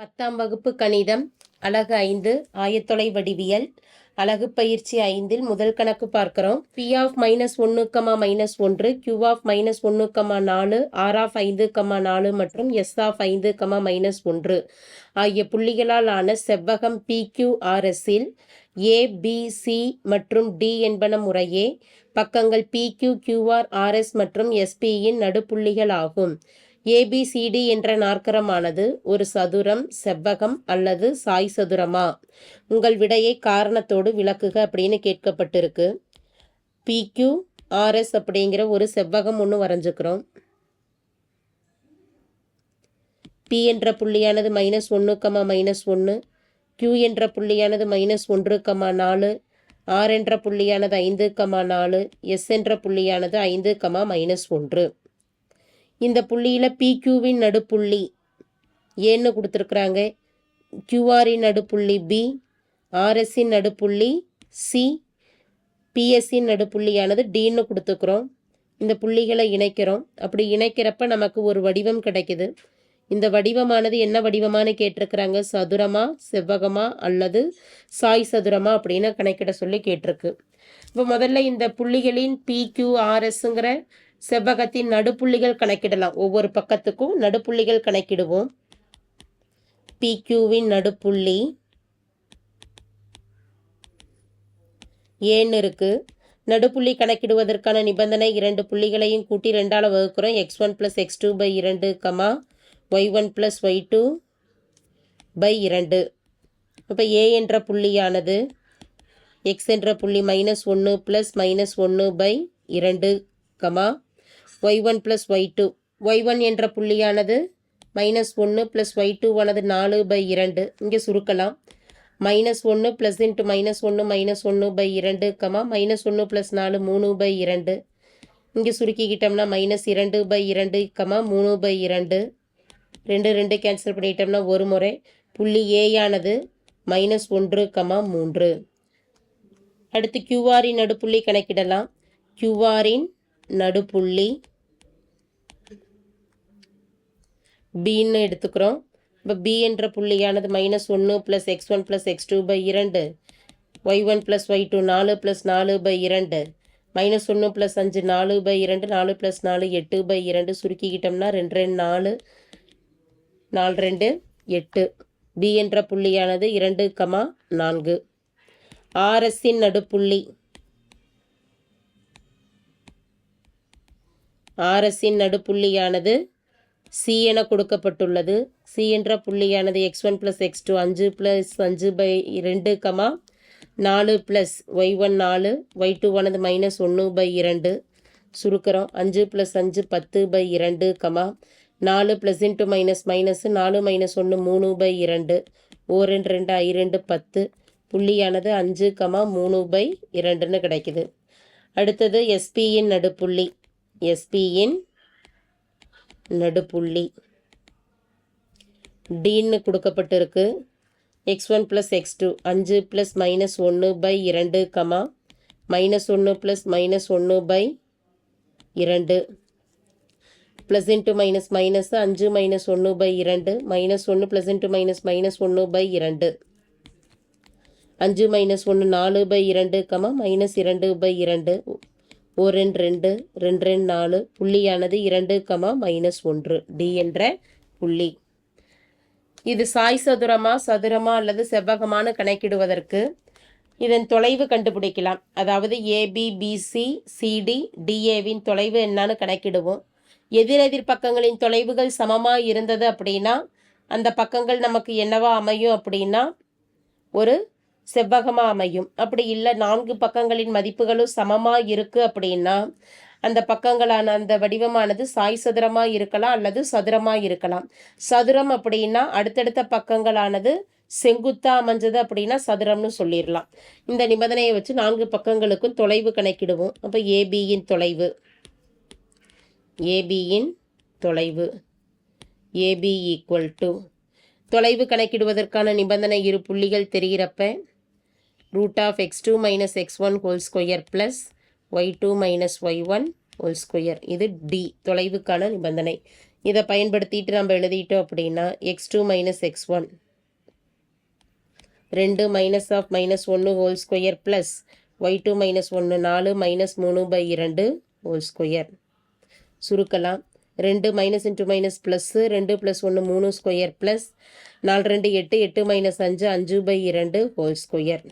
10ஆம் வகுப்பு கணிதம் அலகு 5 ஆயத்தொலை வடிவியல் அலகு பயிற்சி 5 முதல் கணக்கு பார்க்கிறோம். P of -1, -1, Q of -1, 4, R of 5, 4 மற்றும் S of 5, -1 ஆகிய புள்ளிகளால் ஆன செவ்வகம் PQRSல் A, B, C மற்றும் D என்பன முறையே பக்கங்கள் PQ, QR, RS மற்றும் SP-யின் நடுப்புள்ளிகள் ஆகும். ABCD என்ற நாற்கரமானது ஒரு சதுரம், செவ்வகம் அல்லது சாய் சதுரமா? உங்கள் விடையை காரணத்தோடு விளக்குக அப்படின்னு கேட்கப்பட்டிருக்கு. PQRS அப்படிங்கிற ஒரு செவ்வகம் ஒன்று வரைஞ்சுக்கிறோம். P என்ற புள்ளியானது -1, -1, Q என்ற புள்ளியானது -1, 4, R என்ற புள்ளியானது 5, 4, S என்ற புள்ளியானது 5, -1. இந்த புள்ளியில் PQவின் நடுப்புள்ளி ஏன்னு கொடுத்துருக்குறாங்க. QRின் நடுப்புள்ளி B, RSின் நடுப்புள்ளி C, PSின் நடுப்புள்ளியானது Dன்னு கொடுத்துக்கிறோம். இந்த புள்ளிகளை இணைக்கிறோம். அப்படி இணைக்கிறப்ப நமக்கு ஒரு வடிவம் கிடைக்குது. இந்த வடிவமானது என்ன வடிவமானு கேட்டிருக்கிறாங்க. சதுரமா, செவ்வகமா அல்லது சாய் சதுரமா அப்படின்னு கணக்கிட சொல்லி கேட்டிருக்கு. இப்போ முதல்ல இந்த புள்ளிகளின் PQRSங்கிற செவ்வகத்தின் நடுப்புள்ளிகள் கணக்கிடலாம். ஒவ்வொரு பக்கத்துக்கும் நடுப்புள்ளிகள் கணக்கிடுவோம். PQவின் நடுப்புள்ளி ஏன்னு இருக்கு. நடுப்புள்ளி கணக்கிடுவதற்கான நிபந்தனை 2 புள்ளிகளையும் கூட்டி 2ஆல் வகுக்கிறோம். x1 + x2/2, y1 + y2/2. இப்போ A என்ற புள்ளியானது x என்ற புள்ளி -1 + -1/2, y1 + y2. y1 என்ற புள்ளியானது -1 + y2 ஆனது 4/2. இங்கே சுருக்கலாம். -1 + × -1 -1/2, -1 + 4 3/2. இங்கே சுருக்கிக்கிட்டோம்னா -2/2, 3/2. 2 2 கேன்சல் பண்ணிட்டோம்னா ஒரு முறை. புள்ளி A ஆனது -1, 3. அடுத்து QRின் நடுப்புள்ளி கணக்கிடலாம். QRின் நடுப்புள்ளி Bன்னு எடுத்துக்கிறோம். இப்போ B என்ற புள்ளியானது -1 + x1 + x2/2, y1 + y2 4 + 4/2, -1 + 5 4/2, 4 + 4 8/2. சுருக்கிக்கிட்டோம்னா 2 2 4 4 2 8. B என்ற புள்ளியானது 2, 4. RSின் நடுப்புள்ளி RSின் நடுப்புள்ளியானது C என கொடுக்கப்பட்டுள்ளது. C என்ற புள்ளியானது x1 + x2 5 + 5/2, 4 + y1 4, y2 ஆனது -1/2. சுருக்கிறோம். 5 + 5 10/2, 4 + × -, -4 - 1 3/2. 2 2 10. புள்ளியானது 5, 3/2ன்னு கிடைக்குது. அடுத்தது SP-யின் நடுப்புள்ளி. SP-யின் நடுப்புள்ளி Dன்னு கொடுக்கப்பட்டிருக்கு. x1 + x2 5 + -1/2, -1 + -1/2, +× -, -5 - 1/2, -1 + × -1/2, 5 - 1 4/2, -2/2. 1 2 2 4. புள்ளியானது 2, -1. D என்ற புள்ளி. இது சாய் சதுரமா, சதுரமா அல்லது செவ்வகமானு கணக்கிடுவதற்கு இதன் தொலைவு கண்டுபிடிக்கலாம். அதாவது AB, BC, CD, DAவின் தொலைவு என்னன்னு கணக்கிடுவோம். எதிரெதிர் பக்கங்களின் தொலைவுகள் சமமாக இருந்தது அப்படின்னா அந்த பக்கங்கள் நமக்கு என்னவா அமையும் அப்படின்னா ஒரு செவ்வகமாக அமையும். அப்படி இல்லை 4 பக்கங்களின் மதிப்புகளும் சமமாக இருக்குது அப்படின்னா அந்த பக்கங்களான அந்த வடிவமானது சாய் சதுரமாக இருக்கலாம் அல்லது சதுரமாக இருக்கலாம். சதுரம் அப்படின்னா அடுத்தடுத்த பக்கங்களானது செங்குத்தாக அமைஞ்சது அப்படின்னா சதுரம்னு சொல்லிடலாம். இந்த நிபந்தனையை வச்சு 4 பக்கங்களுக்கும் தொலைவு கணக்கிடுவோம். அப்போ ABயின் தொலைவு AB = தொலைவு கணக்கிடுவதற்கான நிபந்தனை இரு புள்ளிகள் தெரிகிறப்ப √(x2 - x1) + y2 - y1 2. இது D தொலைவுக்கான நிபந்தனை. இதை பயன்படுத்திட்டு நம்ம எழுதிட்டோம் அப்படின்னா x2 minus x1 2 minus half minus 1 whole square plus y2 minus 1 4 minus 3/2 whole square. சுருக்கலாம். 2 minus into minus plus 2 plus 1 3 square plus 4 2 8 8 minus 5 5/2 whole square.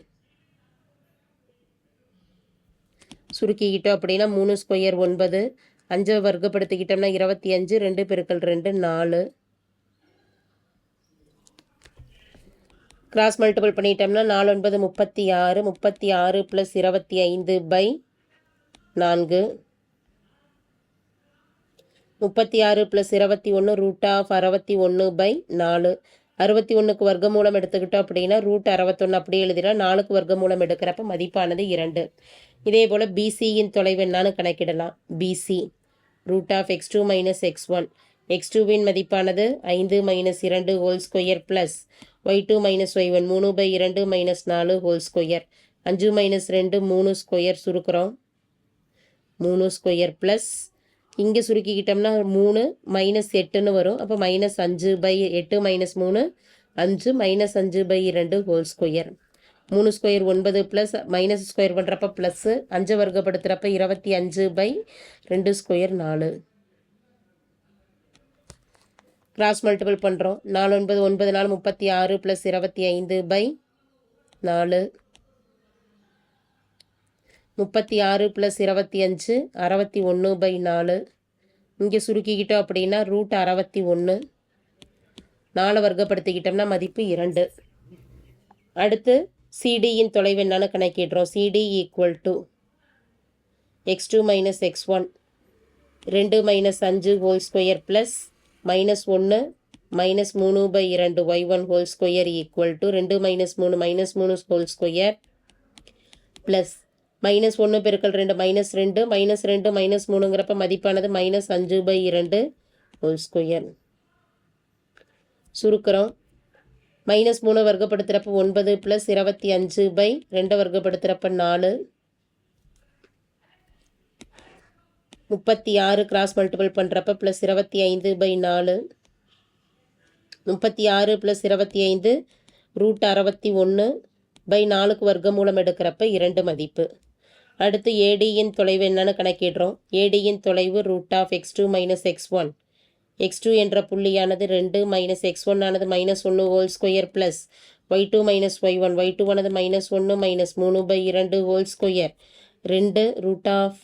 சுருக்கிக்கிட்டோம் அப்படின்னா 3 ஸ்கொயர் 9, 5 வர்க்கப்படுத்திக்கிட்டோம்னா 25, 2 பெருக்கல் 2 4. கிராஸ் மல்டிபிள் பண்ணிட்டோம்னா 4 9 36, 36 ப்ளஸ் 25/4, 36 ப்ளஸ் 21 ரூட் ஆஃப் 61/4. 61க்கு வர்க்கமூலம் எடுத்துக்கிட்டோம் அப்படின்னா root 61 அப்படியே எழுதிடலாம். 4க்கு வர்க்கமூலம் எடுக்கிறப்ப மதிப்பானது 2. இதே போல் பிசியின் தொலைவு என்னான்னு கணக்கிடலாம். PC root of x2 minus x1. x2வின் மதிப்பானது 5 minus 2 whole square plus y2 minus y1 3/2 minus 4 whole square. 5 minus 2 3 square சுருக்கிறோம். 3 ஸ்கொயர் ப்ளஸ் இங்கே சுருக்கிக்கிட்டோம்னா 3 மைனஸ் 8ன்னு வரும். அப்போ minus 5/8 minus 3 5 minus 5/2 whole square. 3 square 9 plus minus square பண்ணுறப்ப ப்ளஸ்ஸு 5 வர்க்கப்படுத்துகிறப்ப 25/2 ஸ்கொயர் 4. கிராஸ் மல்டிபிள் பண்ணுறோம். 4 9 9 4 36 ப்ளஸ் 25/4. 36 ப்ளஸ் 25 61/4. இங்கே சுருக்கிக்கிட்டோம் அப்படின்னா ரூட் 61. 4 வர்க்கப்படுத்திக்கிட்டோம்னா மதிப்பு 2. அடுத்து சிடியின் தொலைவு என்னன்னு கணக்கிடுறோம். CD equal to x2 minus x1 2 minus 5 whole square plus minus 1 minus 3/2 y1 whole square equal to 2 minus 3 minus 3 whole square plus minus 1 பெருக்கல் 2 மைனஸ் 2 மைனஸ் 2 மைனஸ் 3ங்கிறப்ப மதிப்பானது மைனஸ் 5/2 ஹோல் ஸ்கொயர். சுருக்கிறோம். மைனஸ் 3 வர்க்கப்படுத்துகிறப்ப 9 ப்ளஸ் 25/2 வர்க்கப்படுத்துகிறப்ப 4. 36 cross multiple பண்ணுறப்ப plus 25/4. 36 plus 25 root 61/4க்கு வர்க்கமூலம் எடுக்கிறப்ப 2 மதிப்பு. அடுத்து ஏடியின் தொலைவு என்னன்னு கணக்கிடுறோம். ஏடியின் தொலைவு root of x2 minus x1. x2 என்ற புள்ளியானது 2 மைனஸ் x1 ஆனது minus 1 whole square plus y2 minus y1. y2 ஆனது minus 1 minus 3/2 whole square 2 root of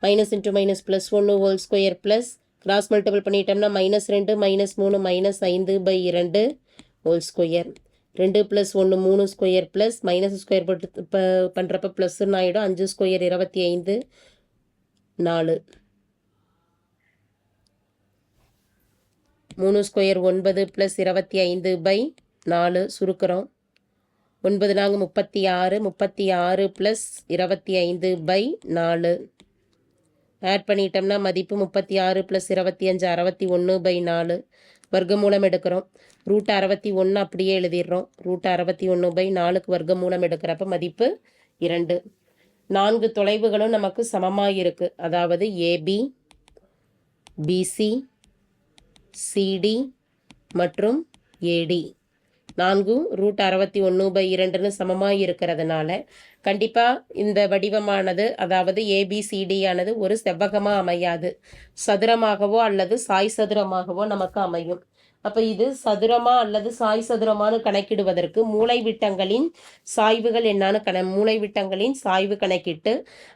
minus into minus plus 1 whole square plus cross multiple பண்ணிட்டோம்னா minus 2 minus 3 minus 5/2 whole square. 2 plus 1 3 square plus minus square பண்ணுறப்ப ப்ளஸ்ன்னு ஆகிடும். 5 square 25 4. 3 square 9 plus 25/4 சுருக்கிறோம். 9 4 36 36 plus 25/4 add பண்ணிட்டோம்னா மதிப்பு 36 plus 25 61/4. வர்க்கமூலம் எடுக்கிறோம். Root 61 அப்படியே எழுதிடுறோம். ரூட் 61/4க்கு வர்க்கமூலம் எடுக்கிறப்ப மதிப்பு 2. 4 தொலைவுகளும் நமக்கு சமமாக இருக்குது. அதாவது ஏபி, பிசி, சிடி மற்றும் ஏடி 4 ரூட் 61/2ன்னு சமமாக இருக்கிறதுனால கண்டிப்பாக இந்த வடிவமானது அதாவது ஏபிசிடியானது ஒரு செவ்வகமாக அமையாது. சதுரமாகவோ அல்லது சாய் சதுரமாகவோ நமக்கு அமையும். அப்போ இது சதுரமா அல்லது சாய் சதுரமானு கணக்கிடுவதற்கு மூலைவிட்டங்களின் சாய்வுகள் என்னான்னு மூலைவிட்டங்களின் சாய்வு கணக்கிட்டு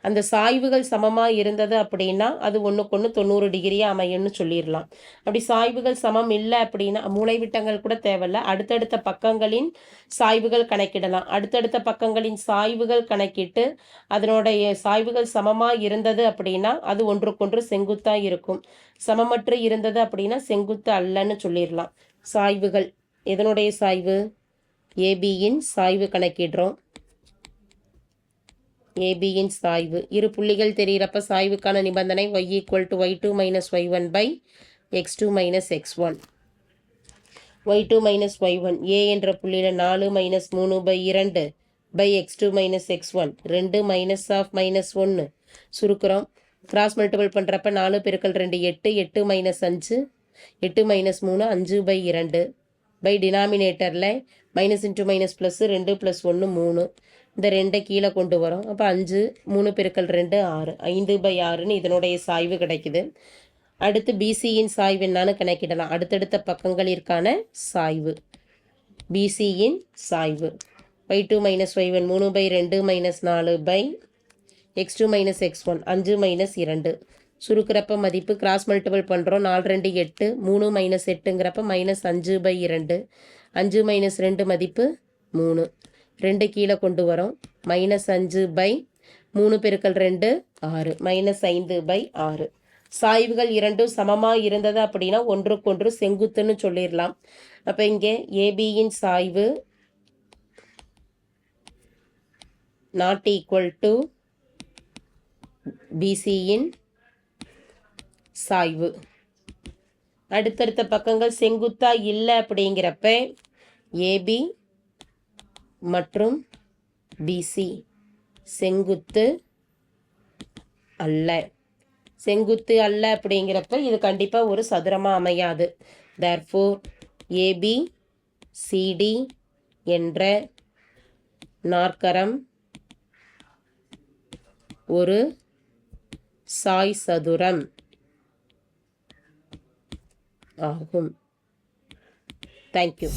அந்த சாய்வுகள் சமமாக இருந்தது அப்படின்னா அது ஒன்றுக்கொன்று 90 டிகிரியாக அமையும்னு சொல்லிடலாம். அப்படி சாய்வுகள் சமம் இல்லை அப்படின்னா மூலைவிட்டங்கள் கூட தேவையில்லை. அடுத்தடுத்த பக்கங்களின் சாய்வுகள் கணக்கிடலாம். அடுத்தடுத்த பக்கங்களின் சாய்வுகள் கணக்கிட்டு அதனுடைய சாய்வுகள் சமமாக இருந்தது அப்படின்னா அது ஒன்றுக்கொன்று செங்குத்தாக இருக்கும். சமமற்று இருந்தது அப்படின்னா செங்குத்து அல்லன்னு சொல்லிடலாம். சாய்வுகள் எதனுடைய சாய்வு? ஏபியின் சாய்வு கணக்கிடுறோம். ஏபியின் சாய்வு இரு புள்ளிகள் தெரிகிறப்ப சாய்வுக்கான நிபந்தனை y equal to y2 minus y1 by x2 minus x1. y2 minus y1 A என்ற புள்ளியில் 4 minus 3/2 by x2 minus x1 2 minus half minus 1 சுருக்கிறோம். கிராஸ் மல்டிபிள் பண்ணுறப்ப 4 பெருக்கல் 2 8, 8 மைனஸ் 5, 8 மைனஸ் 3 5/2 பை டினாமினேட்டரில் மைனஸ் இன்ட்டு மைனஸ் ப்ளஸ் 2 + 1 3. இந்த 2 கீழே கொண்டு வரோம். அப்போ 5 3 பெருக்கல் 2 6 5/6ன்னு இதனுடைய சாய்வு கிடைக்குது. அடுத்து பிசியின் சாய்வு என்னன்னு கணக்கிடலாம். அடுத்தடுத்த பக்கங்களிற்கான சாய்வு பிசியின் சாய்வு y2 minus y1 3/2 minus 4 x2 minus x1 5 minus 2. சுருக்கிறப்ப மதிப்பு கிராஸ் மல்டிபிள் பண்ணுறோம். 4 2 8 3 மைனஸ் 8ங்கிறப்ப மைனஸ் 5/2 5 மைனஸ் 2 மதிப்பு 3 2 கீழே கொண்டு வரோம். மைனஸ் 5/3 பெருக்கல் 2 6 மைனஸ் 5/6. சாய்வுகள் இரண்டும் சமமாக இருந்தது அப்படின்னா ஒன்றுக்கொன்று செங்குத்துன்னு சொல்லிடலாம். அப்போ இங்கே ஏபியின் சாய்வு நாட் ஈக்குவல் டு பிசியின் சாய்வு. அடுத்தடுத்த பக்கங்கள் செங்குத்தா இல்லை அப்படிங்கிறப்ப ஏபி மற்றும் பிசி செங்குத்து அல்ல. செங்குத்து அல்ல அப்படிங்கிறப்ப இது கண்டிப்பாக ஒரு சதுரமாக அமையாது. தேர்ஃபோர் ஏபி சிடி என்ற நாற்கரம் ஒரு சாய் சதுரம் ஆகும். தேங்க்யூ.